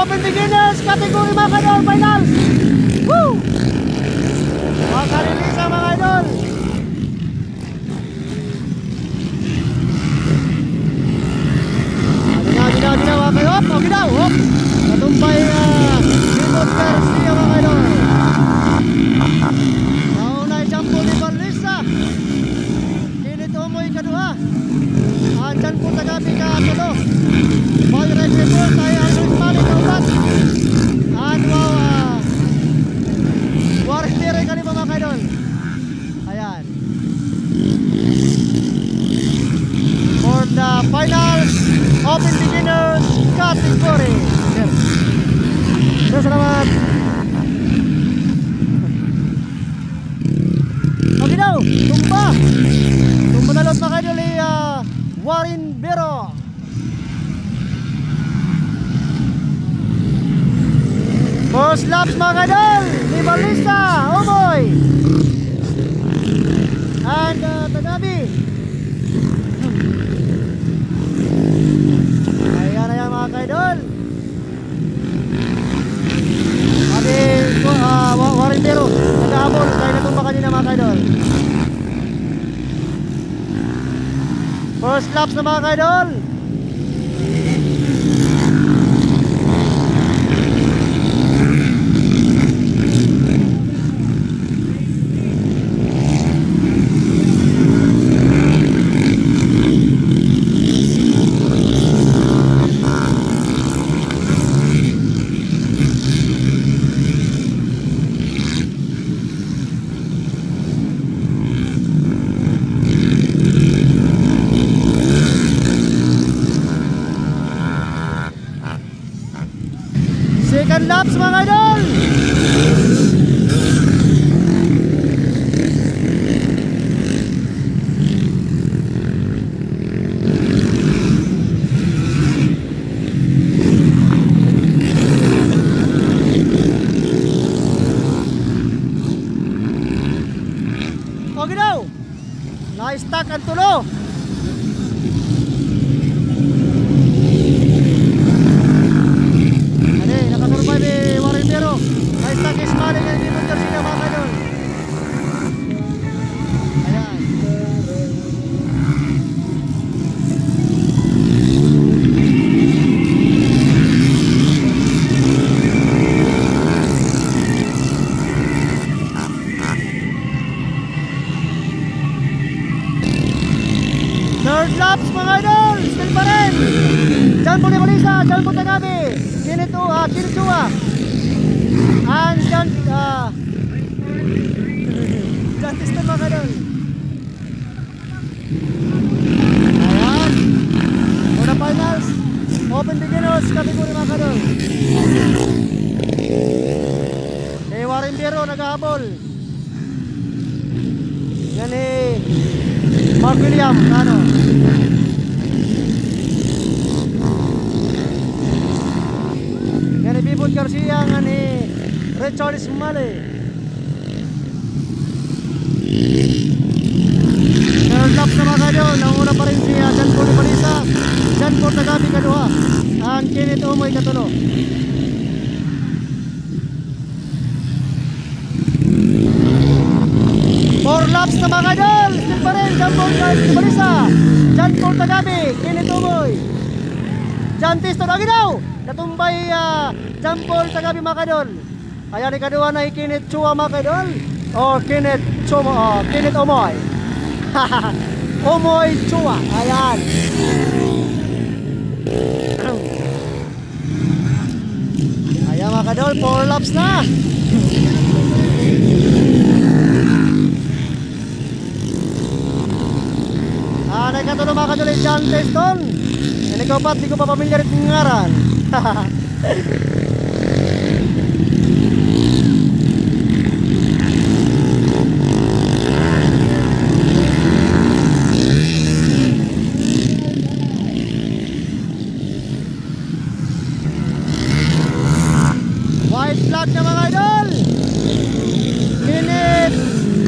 Open beginners category mga idol, finals. Woo! Makarelisa mga idol. Gina mga kayo, hop, okay daw, hop. Natumpay Remote Garcia mga idol. Naunay Jambo ni Barlisa. Kinit Umoy kaduha. Andyan po tagabi ka tulo. Ball red report tayo ang Rizmali kaulat. And wow, Warrior ka ni mga idol. Ayan. For the finals, Open beginners category. Salamat. Okay daw, tumba. Tumba na lot mga idol ni Warren Bero. First laps mga idol ni Balista, Umoy. And Tagabi. Mga idol, sabi ko Warren Bero nag-aabol kaya natumba kanina mga idol. First laps na mga idol. Second laps mga idol. Okay daw. Na-stack ang tulo. Third laps mga idol, still pa rin. Jambo ni Balisa, Jambo Tagabi, Kinit Chua. And Jan Tiston mga idol. Ayan. For the finals, Open beginners category mga idol. Warren Bero nag-ahabol. Yan Mark William, ano? Yan Bibot Garcia, ni Richard Smalley. Third lap na mga idol, nauna pa rin si Jan Paul Balisa, Jan Paul Tagabi kaduha, ang Kinit Umoy katulo. Four laps na mga idol, still pa rin Jan Paul Balisa, Jan Paul Tagabi, Kinit Umoy, Jan Tiston, lagi daw natumbay Jan Paul Tagabi mga idol. Kaya ni kaduha na Kinit Chua mga idol, o Kinit Chua, Kinit Umoy. Umoy Chua, ayan. Ayan mga idol, 4 laps na. Nagkatulong mga kadulay Jan Tiston. Ikaw pa, di ko pa pamilyar itong ngaran. White flag na mga idol. Kinit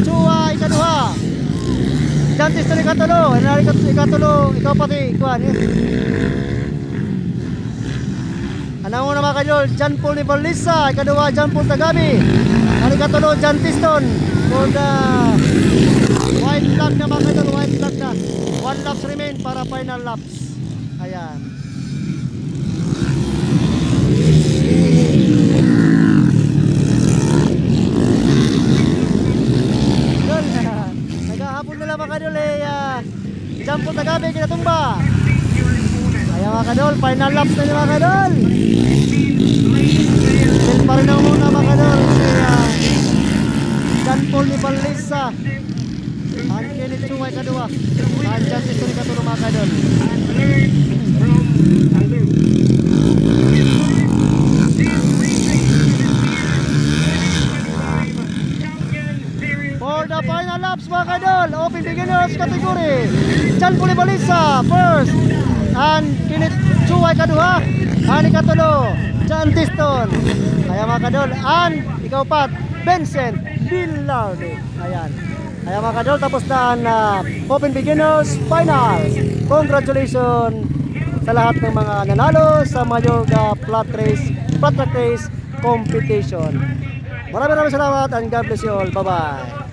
Chua ikaduha, Jan Tiston ikatulo, ikatulo, ikaw pati ikuan Ano mo na mga kadol, John Paul Nibalisa, ikaduha John Paul Tagabi, ang ikatulo John Tiston for the white flag na mga kadol, white flag na. 1 laps remain para final laps. Ayan. Dol, naghahapon nila mga kadol John Paul Tagabi, kinatumba. Ayan mga kadol, final laps na mga kadol. Still pa rin ang muna mga kadol si John Paul Nibalisa. Ang Kenneth Chumay kadua. Ang John Tiston ikatulo mga kadol. For the final laps mga kadol, open beginners category, John Paul Nibalisa first, and Kenneth Chumay kaduha, and ikatulo John Tiston. Ayan mga kadol, and ikaw pat Vincent Villarde. Ayan. Ayan mga kadol, tapos na ang open beginners final. Congratulations sa lahat ng mga nanalo sa Mayorga flat track race competition. Maraming salamat and God bless you all. Bye bye.